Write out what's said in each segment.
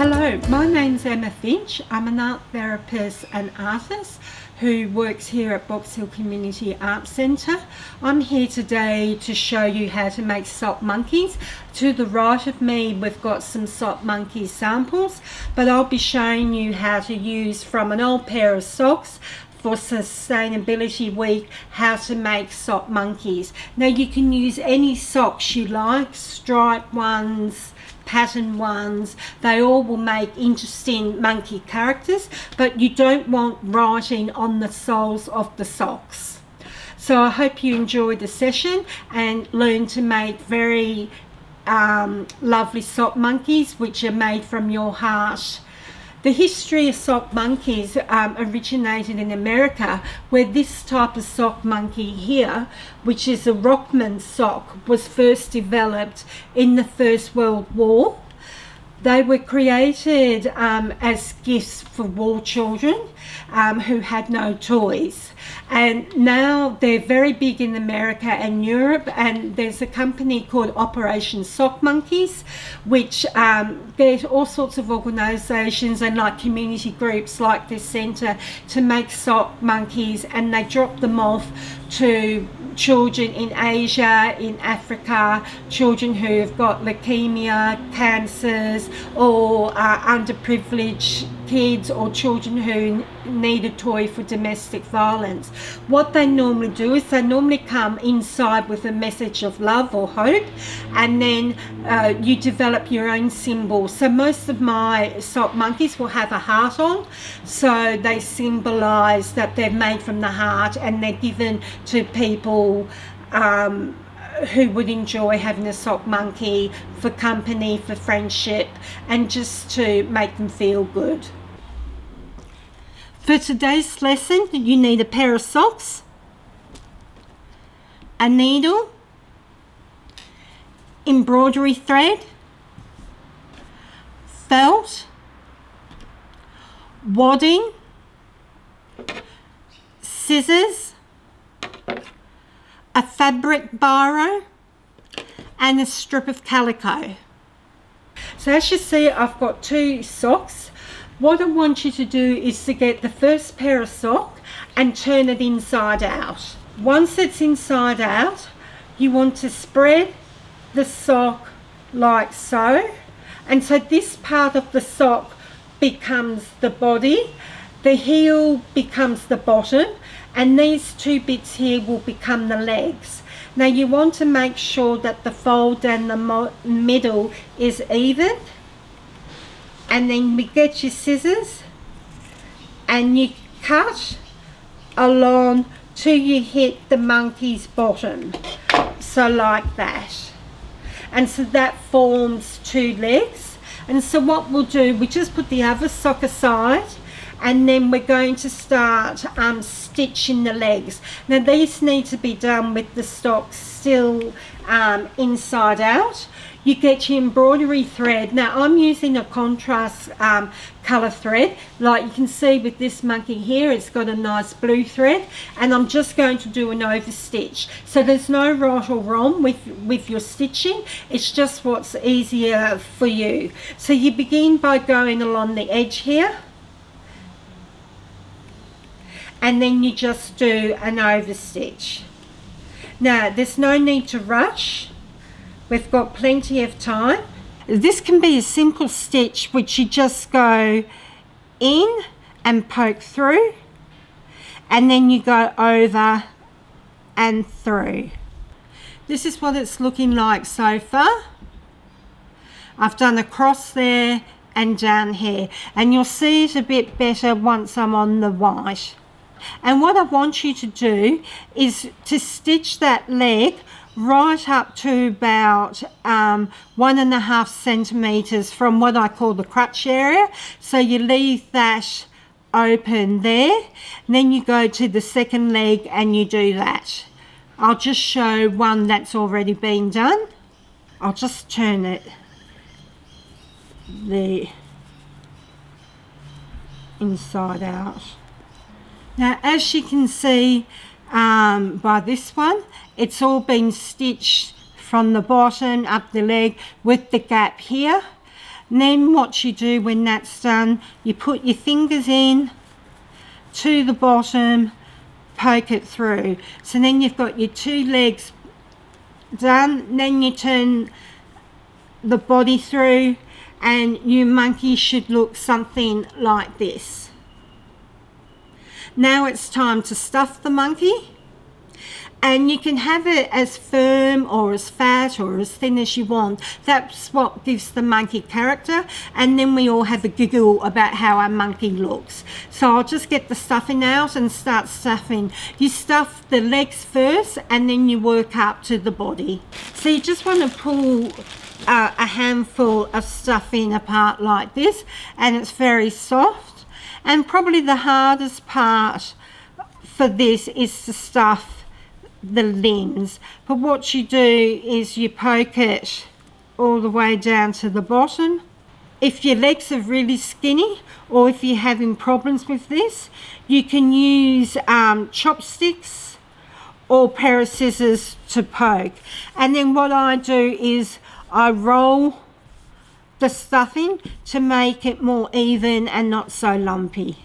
Hello, my name's Emma Finch. I'm an art therapist and artist who works here at Box Hill Community Art Centre. I'm here today to show you how to make sock monkeys. To the right of me we've got some sock monkey samples, but I'll be showing you how to use from an old pair of socks for Sustainability Week how to make sock monkeys. Now you can use any socks you like, striped ones, pattern ones. They all will make interesting monkey characters, but you don't want writing on the soles of the socks. So I hope you enjoy the session and learn to make very lovely sock monkeys which are made from your heart. The history of sock monkeys originated in America, where this type of sock monkey here, which is a Rockman sock, was first developed in the First World War. They were created as gifts for war children who had no toys. And now they're very big in America and Europe, and there's a company called Operation Sock Monkeys, which there's all sorts of organisations and like community groups like this centre to make sock monkeys, and they drop them off to children in Asia, in Africa, children who have got leukemia, cancers, or underprivileged kids, or children who need a toy for domestic violence. What they normally do is they normally come inside with a message of love or hope, and then you develop your own symbol. So most of my sock monkeys will have a heart on, so they symbolise that they're made from the heart, and they're given to people who would enjoy having a sock monkey for company, for friendship, and just to make them feel good. For today's lesson, you need a pair of socks, a needle, embroidery thread, felt, wadding, scissors, a fabric biro, and a strip of calico. So as you see, I've got two socks. What I want you to do is to get the first pair of sock and turn it inside out. Once it's inside out, you want to spread the sock like so, and so this part of the sock becomes the body, the heel becomes the bottom, and these two bits here will become the legs. Now you want to make sure that the fold down the middle is even, and then we get your scissors and you cut along till you hit the monkey's bottom, so like that. And so that forms two legs. And so what we'll do, we just put the other sock aside, and then we're going to start stitching the legs. Now these need to be done with the stock still inside out. You get your embroidery thread. Now I'm using a contrast colour thread. Like you can see with this monkey here, it's got a nice blue thread, and I'm just going to do an overstitch. So there's no right or wrong with your stitching, it's just what's easier for you. So you begin by going along the edge here, and then you just do an overstitch. Now there's no need to rush, we've got plenty of time. This can be a simple stitch which you just go in and poke through, and then you go over and through. This is what it's looking like so far. I've done a cross there and down here, and you'll see it a bit better once I'm on the white. And what I want you to do is to stitch that leg right up to about 1.5 centimeters from what I call the crotch area. So you leave that open there, and then you go to the second leg and you do that. I'll just show one that's already been done. I'll just turn it the inside out. Now as you can see by this one, it's all been stitched from the bottom up the leg with the gap here. And then what you do when that's done, you put your fingers in to the bottom, poke it through. So then you've got your 2 legs done. Then you turn the body through and your monkey should look something like this. Now it's time to stuff the monkey. And you can have it as firm or as fat or as thin as you want. That's what gives the monkey character. And then we all have a giggle about how our monkey looks. So I'll just get the stuffing out and start stuffing. You stuff the legs first and then you work up to the body. So you just want to pull a handful of stuffing apart like this, and it's very soft. And probably the hardest part for this is to stuff the limbs, but what you do is you poke it all the way down to the bottom. If your legs are really skinny or if you're having problems with this, you can use chopsticks or a pair of scissors to poke. And then what I do is I roll the stuffing to make it more even and not so lumpy.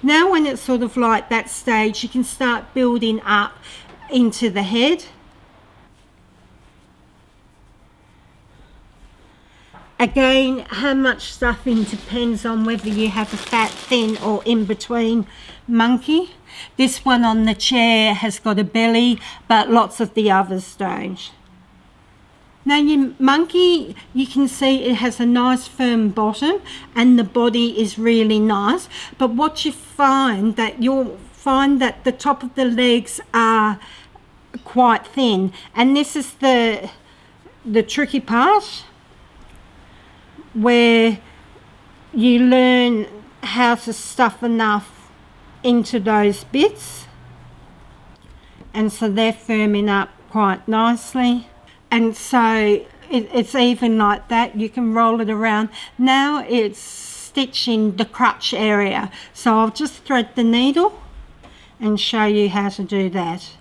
Now when it's sort of like that stage, you can start building up into the head. Again, how much stuffing depends on whether you have a fat, thin or in between monkey. This one on the chair has got a belly, but lots of the others don't. Now your monkey, you can see it has a nice firm bottom and the body is really nice, but what you find that you'll find that the top of the legs are quite thin, and this is the tricky part where you learn how to stuff enough into those bits, and so they're firming up quite nicely. And so it's even like that. You can roll it around. Now it's stitching the crotch area, so I'll just thread the needle and show you how to do that.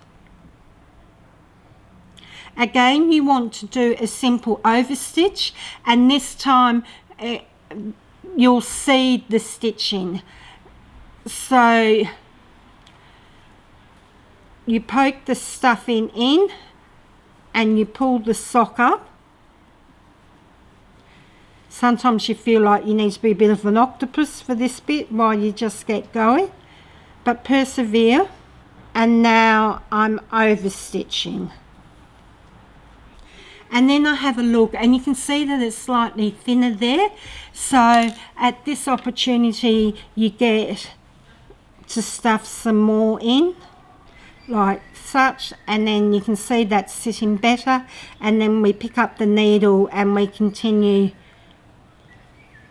Again, you want to do a simple overstitch, and this time you'll see the stitching. So you poke the stuffing in and you pull the sock up. Sometimes you feel like you need to be a bit of an octopus for this bit while you just get going, but persevere. And now I'm overstitching. And then I have a look and you can see that it's slightly thinner there. So at this opportunity you get to stuff some more in like such, and then you can see that's sitting better, and then we pick up the needle and we continue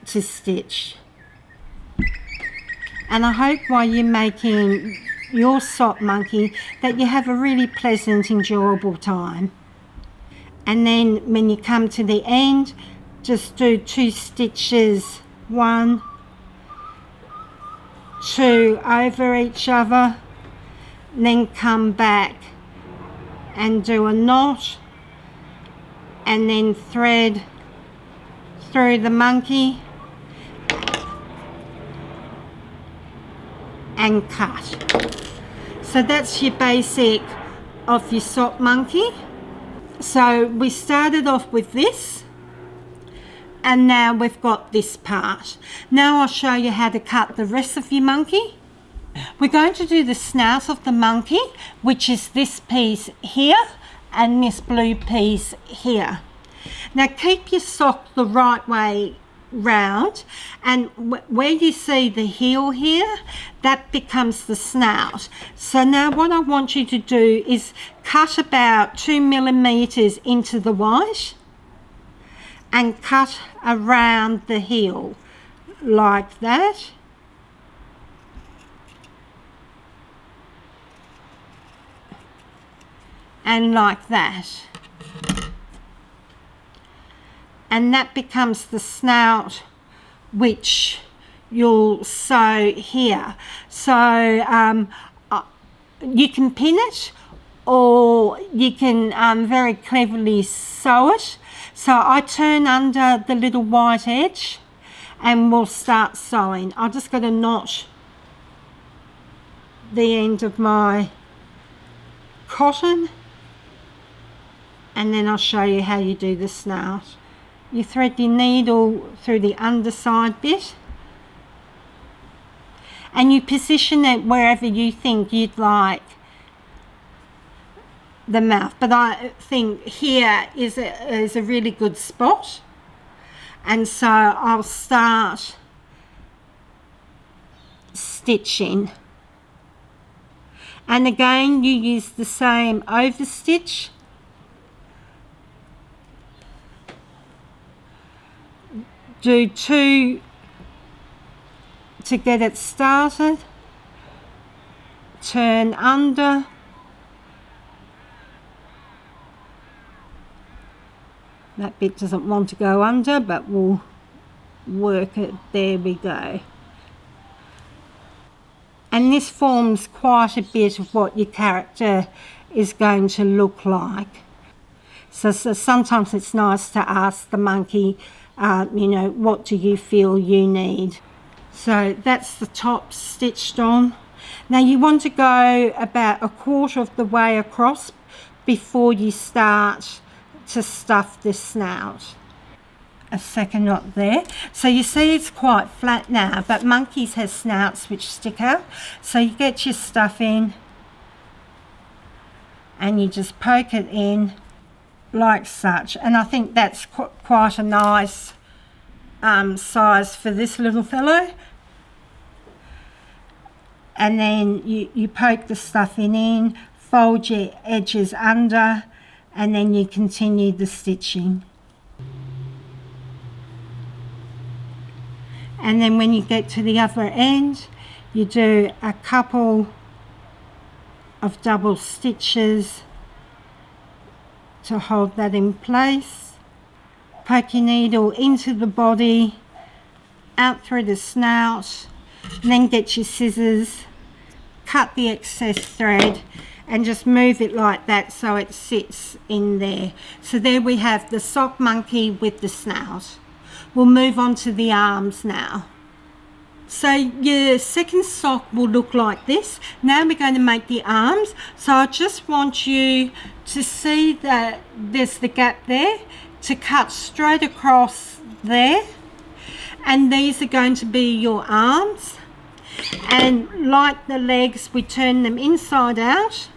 to stitch. And I hope while you're making your sock monkey that you have a really pleasant, enjoyable time. And then when you come to the end, just do 2 stitches, 1, 2 over each other, then come back and do a knot, and then thread through the monkey and cut. So that's your basic of your sock monkey. So we started off with this, and now we've got this part. Now I'll show you how to cut the rest of your monkey. We're going to do the snout of the monkey, which is this piece here and this blue piece here. Now keep your sock the right way round, and where you see the heel here, that becomes the snout. So now what I want you to do is cut about 2 millimeters into the white and cut around the heel like that. And like that. And that becomes the snout, which you'll sew here. So you can pin it, or you can very cleverly sew it. So I turn under the little white edge and we'll start sewing. I just got to notch the end of my cotton, and then I'll show you how you do the snout. You thread your needle through the underside bit, and you position it wherever you think you'd like the mouth, but I think here is a really good spot, and so I'll start stitching. And again, you use the same overstitch. Do 2 to get it started. Turn under. That bit doesn't want to go under, but we'll work it. There we go. And this forms quite a bit of what your character is going to look like. So sometimes it's nice to ask the monkey, you know, what do you feel you need? So that's the top stitched on. Now you want to go about 1/4 of the way across before you start to stuff the snout. A second knot there. So you see it's quite flat now, but monkeys have snouts which stick out. So you get your stuff in and you just poke it in like such, and I think that's quite a nice size for this little fellow. And then you poke the stuff in, fold your edges under, and then you continue the stitching. And then when you get to the other end, you do a couple of double stitches to hold that in place. Poke your needle into the body, out through the snout, and then get your scissors, cut the excess thread, and just move it like that so it sits in there. So there we have the sock monkey with the snout. We'll move on to the arms now. So your second sock will look like this. Now we're going to make the arms. So I just want you to see that there's the gap there, to cut straight across there, and these are going to be your arms. And like the legs, we turn them inside out.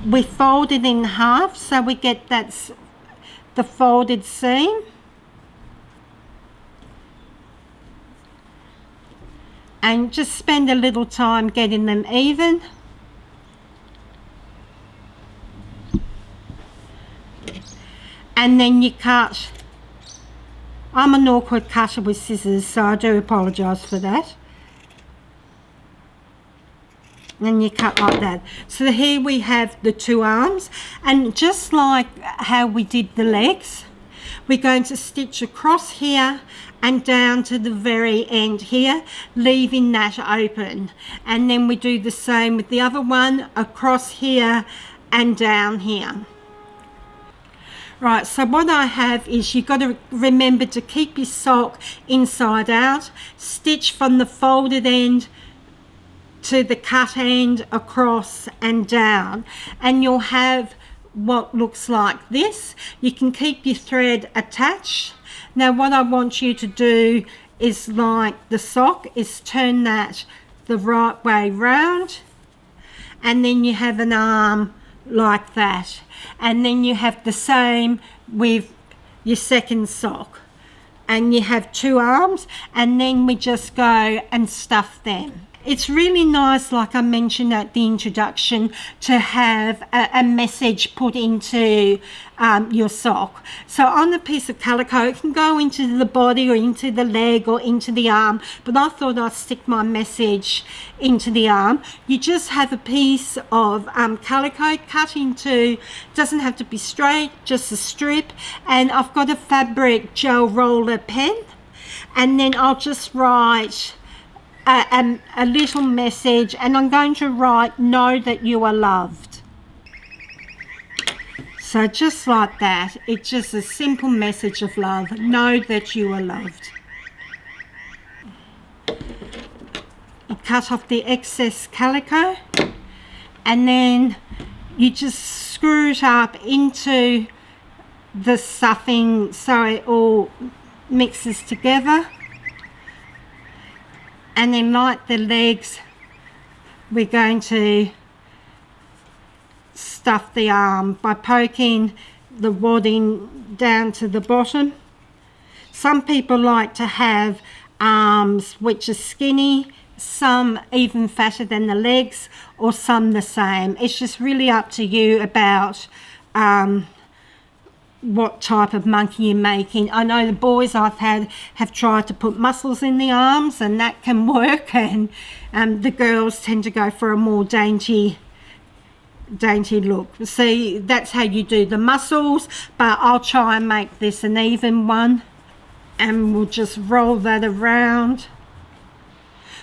We fold it in half so we get the folded seam. And just spend a little time getting them even. And then you cut. I'm an awkward cutter with scissors, so I do apologise for that. And you cut like that. So here we have the 2 arms, and just like how we did the legs, we're going to stitch across here and down to the very end here, leaving that open. And then we do the same with the other one, across here and down here. Right, so what I have is you've got to remember to keep your sock inside out, stitch from the folded end to the cut end, across and down, and you'll have what looks like this. You can keep your thread attached. Now what I want you to do is, like the sock, is turn that the right way round, and then you have an arm like that, and then you have the same with your second sock, and you have 2 arms, and then we just go and stuff them. It's really nice, like I mentioned at the introduction, to have a message put into your sock. So on a piece of calico, it can go into the body or into the leg or into the arm, but I thought I'd stick my message into the arm. You just have a piece of calico cut into, doesn't have to be straight, just a strip, and I've got a fabric gel roller pen, and then I'll just write a little message, and I'm going to write, "Know that you are loved." So just like that, it's just a simple message of love. Know that you are loved. You cut off the excess calico, and then you just screw it up into the stuffing so it all mixes together. And then like the legs, we're going to stuff the arm by poking the wadding down to the bottom. Some people like to have arms which are skinny, some even fatter than the legs, or some the same. It's just really up to you about what type of monkey you're making. I know the boys I've had have tried to put muscles in the arms, and that can work, and the girls tend to go for a more dainty look. See, that's how you do the muscles, but I'll try and make this an even one, and we'll just roll that around.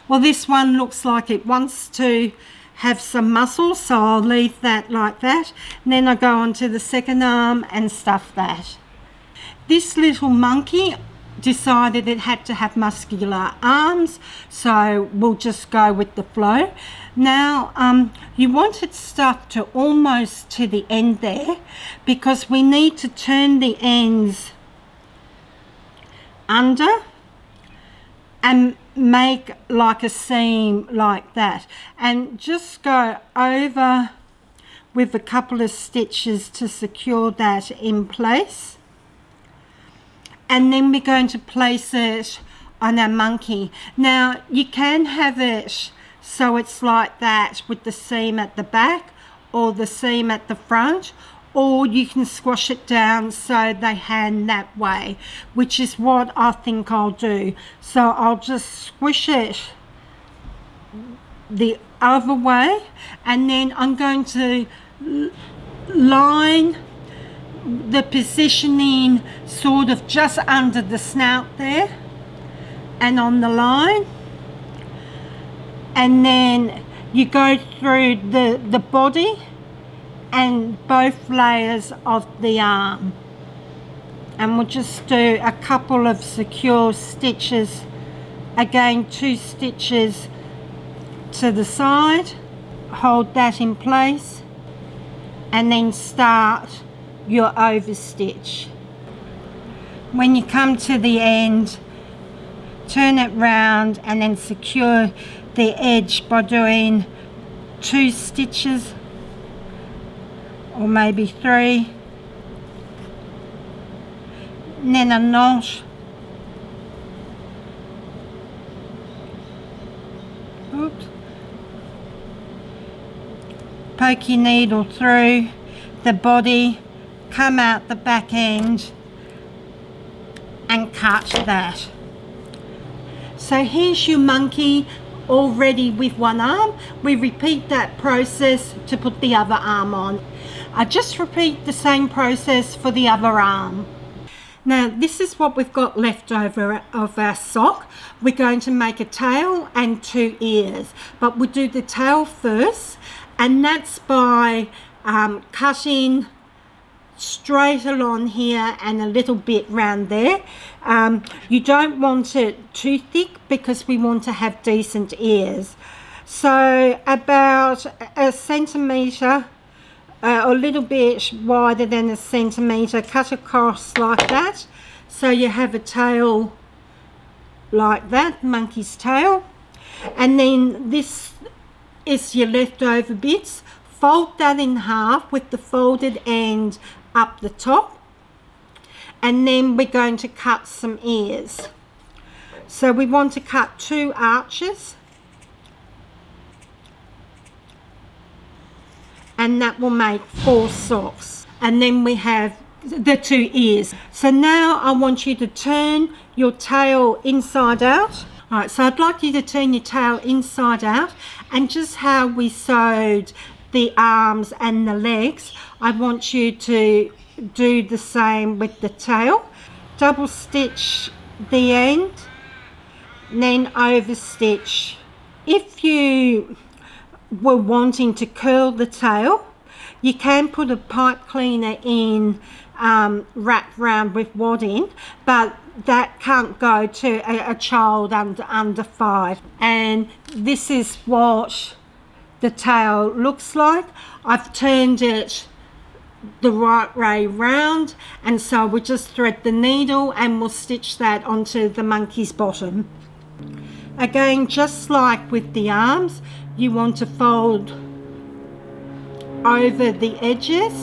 Well, this one looks like it wants to have some muscles, so I'll leave that like that. And then I go on to the second arm and stuff that. This little monkey decided it had to have muscular arms, so we'll just go with the flow. Now you want it stuffed to almost to the end there, because we need to turn the ends under and make like a seam like that, and just go over with a couple of stitches to secure that in place. And then we're going to place it on our monkey. Now you can have it so it's like that with the seam at the back or the seam at the front, or you can squash it down so they hang that way, which is what I think I'll do. So I'll just squish it the other way, and then I'm going to line the positioning sort of just under the snout there and on the line, and then you go through the body and both layers of the arm, and we'll just do a couple of secure stitches, again 2 stitches to the side, hold that in place, and then start your overstitch. When you come to the end, turn it round and then secure the edge by doing 2 stitches or maybe 3, and then a knot. Oops. Poke your needle through the body, come out the back end and cut that. So here's your monkey already with one arm. We repeat that process to put the other arm on. I just repeat the same process for the other arm. Now this is what we've got left over of our sock. We're going to make a tail and 2 ears, but we'll do the tail first, and that's by cutting straight along here and a little bit round there. You don't want it too thick because we want to have decent ears. So about a centimetre, a little bit wider than a centimetre, cut across like that, so you have a tail like that, monkey's tail. And then this is your leftover bits. Fold that in half with the folded end up the top, and then we're going to cut some ears. So we want to cut 2 arches, and that will make 4 socks, and then we have the 2 ears. So now I want you to turn your tail inside out. Alright, so I'd like you to turn your tail inside out, and just how we sewed the arms and the legs, I want you to do the same with the tail. Double stitch the end, then over stitch. If you were wanting to curl the tail, You can put a pipe cleaner in wrapped round with wadding, but that can't go to a child under 5. And this is what the tail looks like. I've turned it the right way round, and so we'll just thread the needle and we'll stitch that onto the monkey's bottom. Again, just like with the arms, you want to fold over the edges,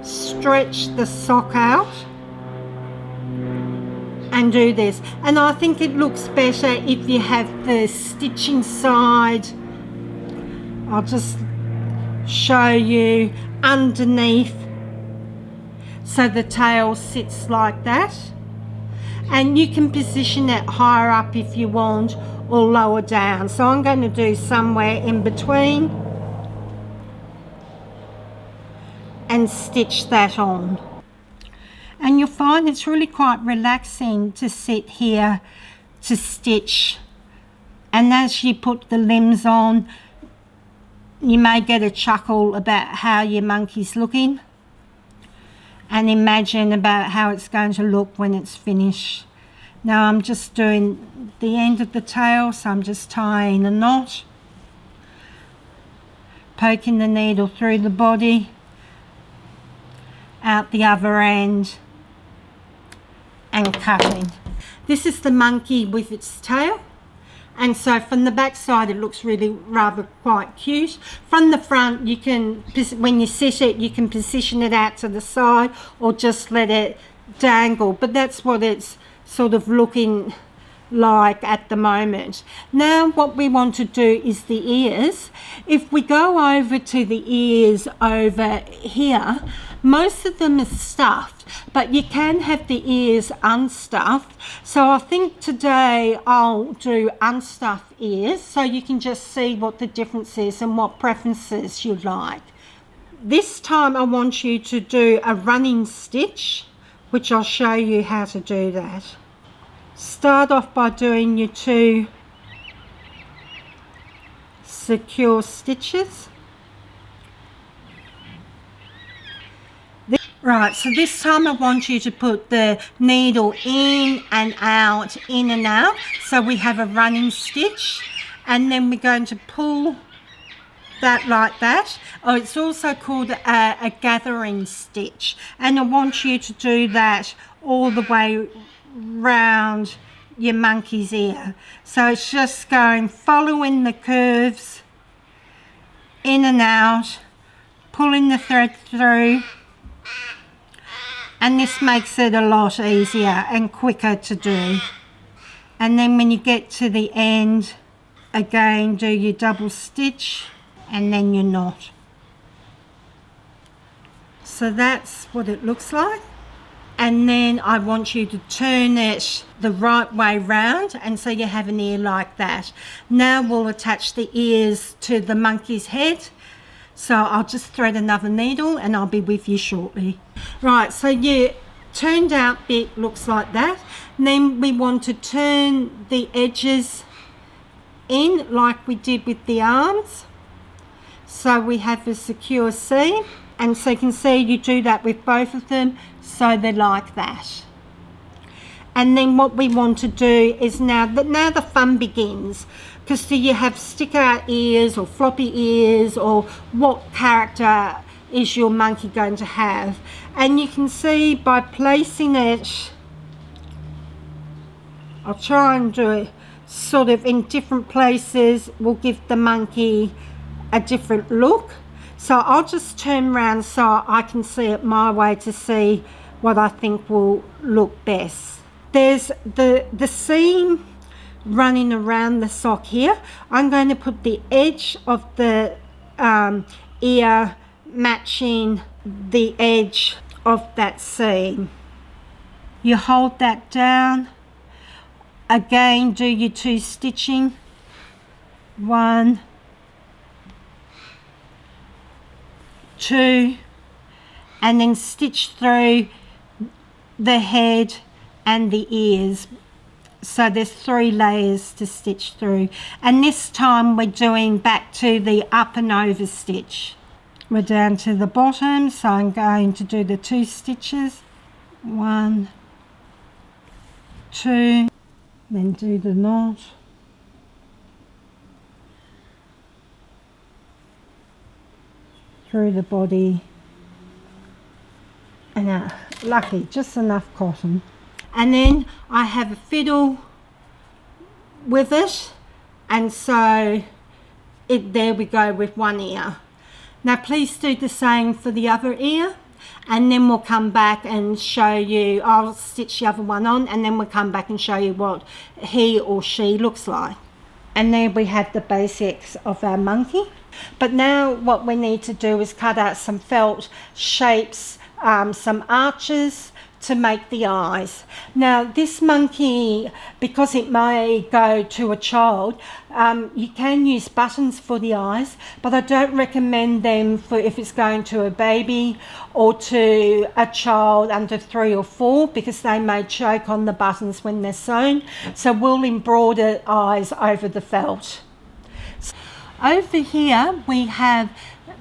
stretch the sock out and do this. And I think it looks better if you have the stitching side. I'll just show you underneath, so the tail sits like that, and you can position it higher up if you want or lower down. So I'm going to do somewhere in between and stitch that on. And you'll find it's really quite relaxing to sit here to stitch, and as you put the limbs on, you may get a chuckle about how your monkey's looking and imagine about how it's going to look when it's finished. Now I'm just doing the end of the tail, so I'm just tying a knot, poking the needle through the body, out the other end, and cutting. This is the monkey with its tail. And so from the back side it looks really rather quite cute. From the front, you can, when you sit it, you can position it out to the side or just let it dangle, but that's what it's sort of looking like at the moment. Now what we want to do is the ears. If we go over to the ears over here, most of them are stuffed, but you can have the ears unstuffed. So I think today I'll do unstuffed ears, so you can just see what the difference is and what preferences you like. This time I want you to do a running stitch, which I'll show you how to do that. Start off by doing your 2 secure stitches. Right, so this time I want you to put the needle in and out, in and out, so we have a running stitch, and then we're going to pull that like that. Oh, it's also called a gathering stitch, and I want you to do that all the way round your monkey's ear. So it's just going, following the curves, in and out, pulling the thread through, and this makes it a lot easier and quicker to do. And then when you get to the end, again do your double stitch and then your knot. So that's what it looks like. And then I want you to turn it the right way round, and so you have an ear like that. Now we'll attach the ears to the monkey's head. So I'll just thread another needle and I'll be with you shortly. Right, so your turned out bit looks like that. And then we want to turn the edges in like we did with the arms. So we have a secure seam, and so you can see you do that with both of them, so they're like that. And then what we want to do is now the fun begins, because do you have stick out ears or floppy ears, or what character is your monkey going to have? And you can see by placing it, I'll try and do it sort of in different places, will give the monkey a different look. So I'll just turn around so I can see it my way to see what I think will look best. There's the seam running around the sock here. I'm going to put the edge of the ear matching the edge of that seam. You hold that down. Again, do your 2 stitching. 1, 2, and then stitch through the head and the ears. So there's 3 layers to stitch through, and this time we're doing back to the up and over stitch. We're down to the bottom, so I'm going to do the 2 stitches. 1, 2, then do the knot. Through the body. And lucky, just enough cotton. And then I have a fiddle with it, and so there we go with one ear. Now please do the same for the other ear, and then we'll come back and show you. I'll stitch the other one on, and then we'll come back and show you what he or she looks like. And there we have the basics of our monkey. But now what we need to do is cut out some felt shapes, some arches to make the eyes. Now this monkey, because it may go to a child, you can use buttons for the eyes, but I don't recommend them for if it's going to a baby or to a child under 3 or 4, because they may choke on the buttons when they're sewn. So we'll embroider eyes over the felt. Over here we have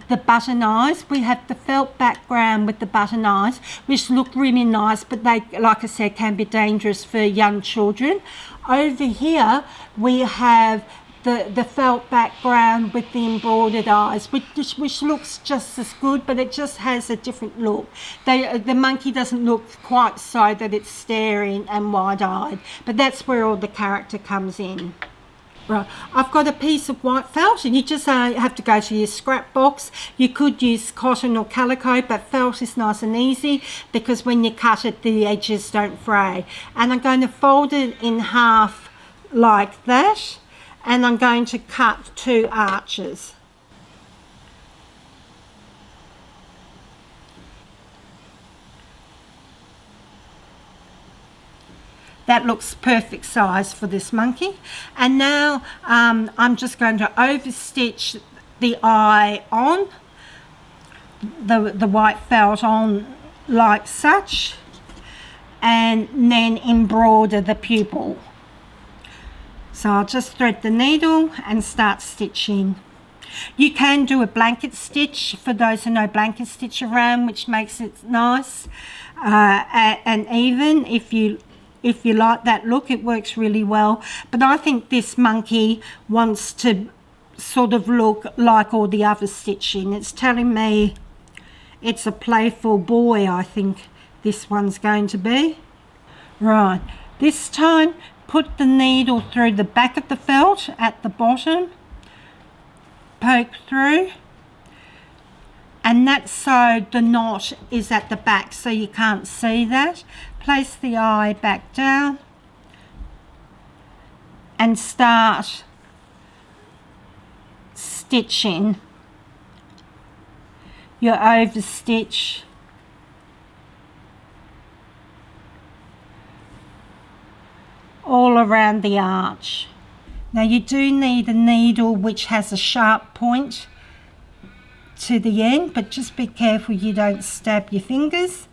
the button eyes. We have the felt background with the button eyes, which look really nice, but they, like I said, can be dangerous for young children. Over here we have the felt background with the embroidered eyes, which looks just as good, but it just has a different look. The monkey doesn't look quite so that it's staring and wide-eyed, but that's where all the character comes in. Right, I've got a piece of white felt, and you just have to go to your scrap box. You could use cotton or calico, but felt is nice and easy because when you cut it, the edges don't fray. And I'm going to fold it in half like that, and I'm going to cut 2 arches. That looks perfect size for this monkey. And now I'm just going to overstitch the eye on, the white felt on like such, and then embroider the pupil. So I'll just thread the needle and start stitching. You can do a blanket stitch for those who know blanket stitch around, which makes it nice and even. If you like that look, it works really well. But I think this monkey wants to sort of look like all the other stitching. It's telling me it's a playful boy, I think this one's going to be. Right, this time put the needle through the back of the felt at the bottom, poke through, and that's so the knot is at the back so you can't see that. Place the eye back down and start stitching your overstitch all around the arch. Now you do need a needle which has a sharp point to the end, but just be careful you don't stab your fingers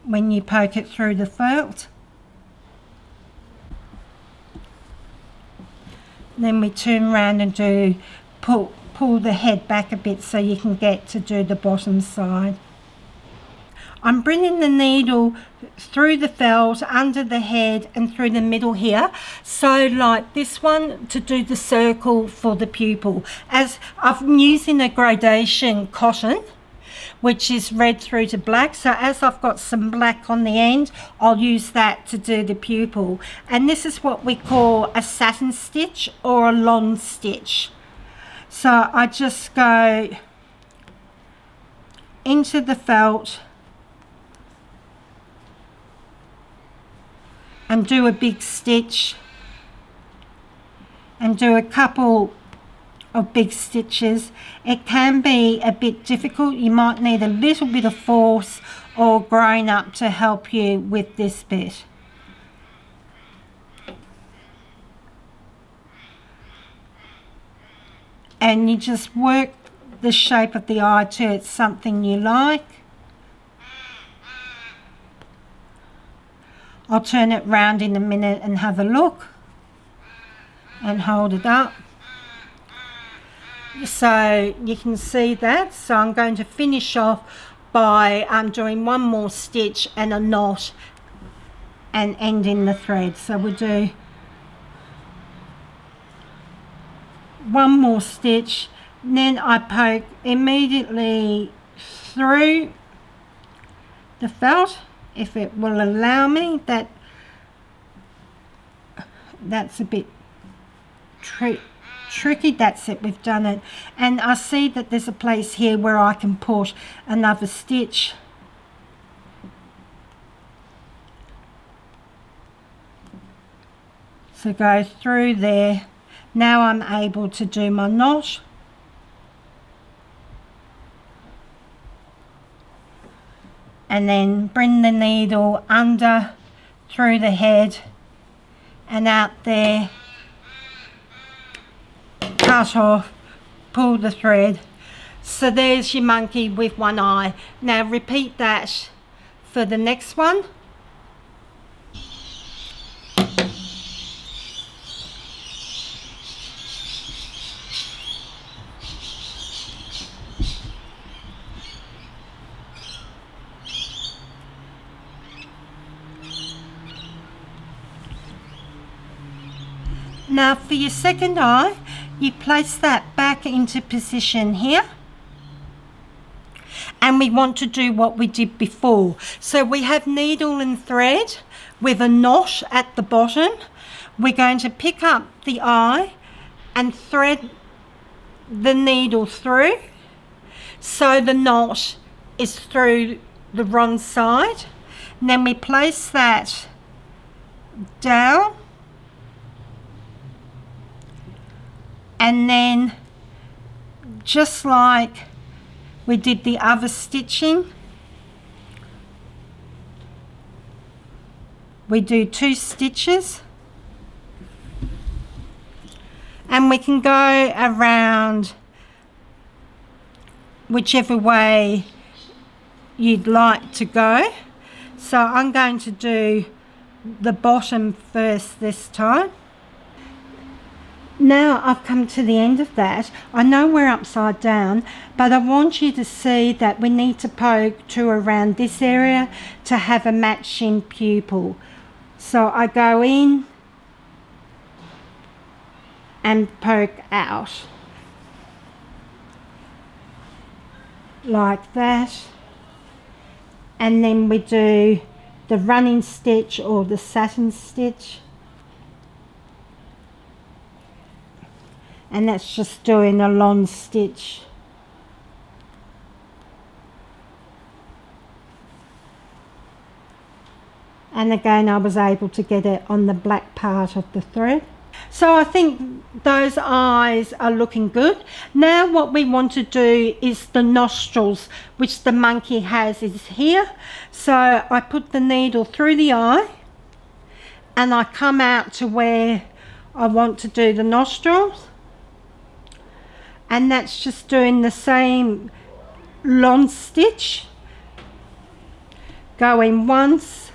when you poke it through the felt. Then we turn around and pull the head back a bit so you can get to do the bottom side. I'm bringing the needle through the felt, under the head and through the middle here. So like this one to do the circle for the pupil. As I'm using a gradation cotton, which is red through to black. So as I've got some black on the end, I'll use that to do the pupil. And this is what we call a satin stitch or a lawn stitch. So I just go into the felt and do a big stitch and do a couple of big stitches. It can be a bit difficult. You might need a little bit of force or grown up to help you with this bit. And you just work the shape of the eye till it's something you like. I'll turn it round in a minute and have a look and hold it up. So you can see that. So I'm going to finish off by doing one more stitch and a knot and ending the thread. So we'll do one more stitch, then I poke immediately through the felt if it will allow me. That's a bit tricky. That's it, we've done it. And I see that there's a place here where I can put another stitch. So go through there. Now I'm able to do my knot. And then bring the needle under through the head and out there, cut off, pull the thread. So there's your monkey with one eye. Now repeat that for the next one. Now for your second eye, you place that back into position here. And we want to do what we did before. So we have needle and thread with a knot at the bottom. We're going to pick up the eye and thread the needle through. So the knot is through the wrong side. And then we place that down. And then, just like we did the other stitching, we do 2 stitches. And we can go around whichever way you'd like to go. So I'm going to do the bottom first this time. Now I've come to the end of that. I know we're upside down, but I want you to see that we need to poke to around this area to have a matching pupil. So I go in and poke out like that, and then we do the running stitch or the satin stitch. And that's just doing a long stitch. And again, I was able to get it on the black part of the thread. So I think those eyes are looking good. Now what we want to do is the nostrils, which the monkey has is here. So I put the needle through the eye and I come out to where I want to do the nostrils. And that's just doing the same long stitch, going once,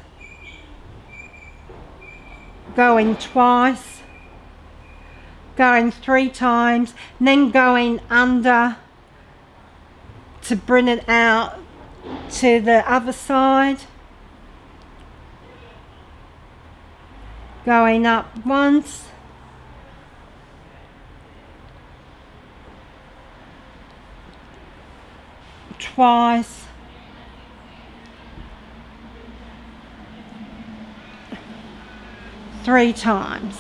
going twice, going 3 times, and then going under to bring it out to the other side, going up once, twice, 3 times.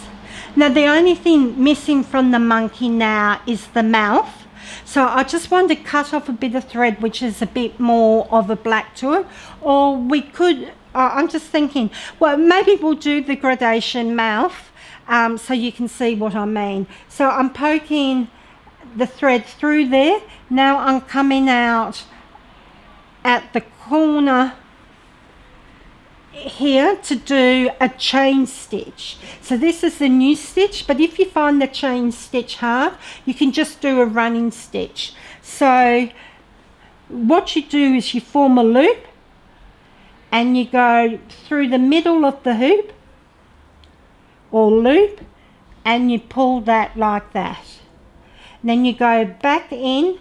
Now the only thing missing from the monkey now is the mouth. So I just want to cut off a bit of thread which is a bit more of a black to it, or we could, I'm just thinking, well maybe we'll do the gradation mouth so you can see what I mean. So I'm poking the thread through there. Now I'm coming out at the corner here to do a chain stitch. So this is the new stitch, but if you find the chain stitch hard, you can just do a running stitch. So what you do is you form a loop and you go through the middle of the hoop or loop and you pull that like that. Then you go back in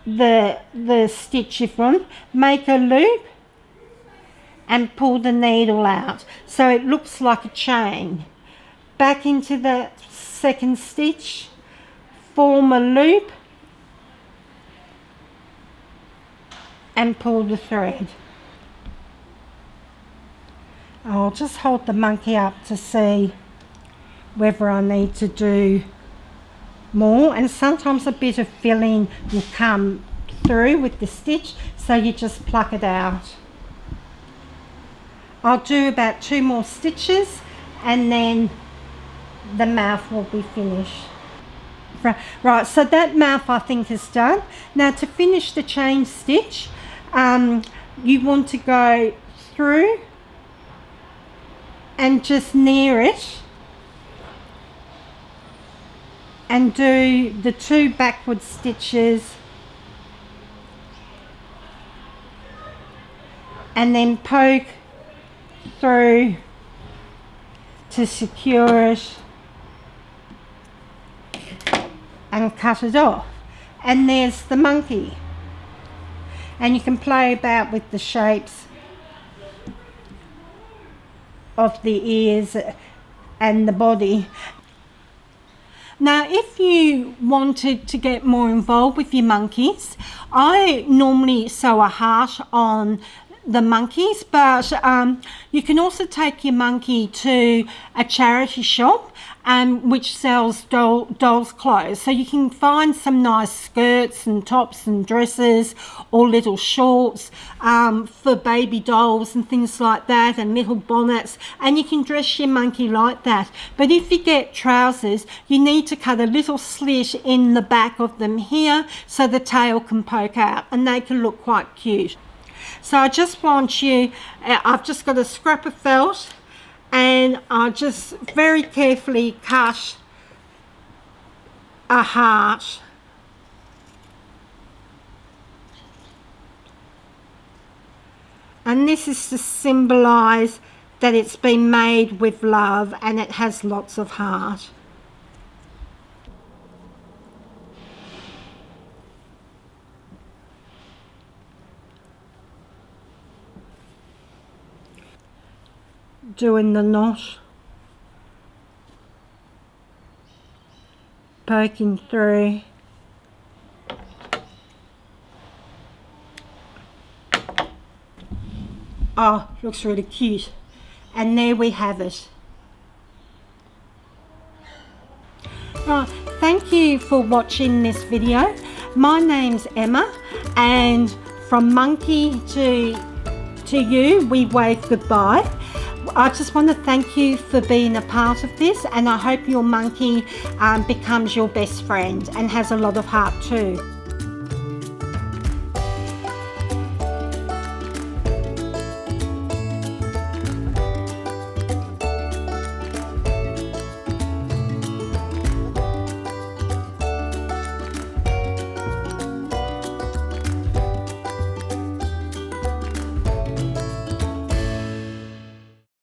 the stitch you've run, make a loop and pull the needle out so it looks like a chain. Back into the second stitch, form a loop and pull the thread. I'll just hold the monkey up to see whether I need to do more, and sometimes a bit of filling will come through with the stitch, so you just pluck it out. I'll do about 2 more stitches and then the mouth will be finished. Right, so that mouth I think is done. Now to finish the chain stitch, you want to go through and just near it and do the 2 backward stitches and then poke through to secure it and cut it off. And there's the monkey, and you can play about with the shapes of the ears and the body. Now if you wanted to get more involved with your monkeys, I normally sew a heart on the monkeys, but you can also take your monkey to a charity shop which sells dolls clothes, so you can find some nice skirts and tops and dresses or little shorts for baby dolls and things like that, and little bonnets, and you can dress your monkey like that. But if you get trousers, you need to cut a little slit in the back of them here so the tail can poke out and they can look quite cute. So I just want you, I've just got a scrap of felt and I just very carefully cut a heart. And this is to symbolise that it's been made with love and it has lots of heart. Doing the knot, poking through, oh, looks really cute. And there we have it. Right, thank you for watching this video. My name's Emma, and from monkey to you, we wave goodbye. I just want to thank you for being a part of this, and I hope your monkey becomes your best friend and has a lot of heart too.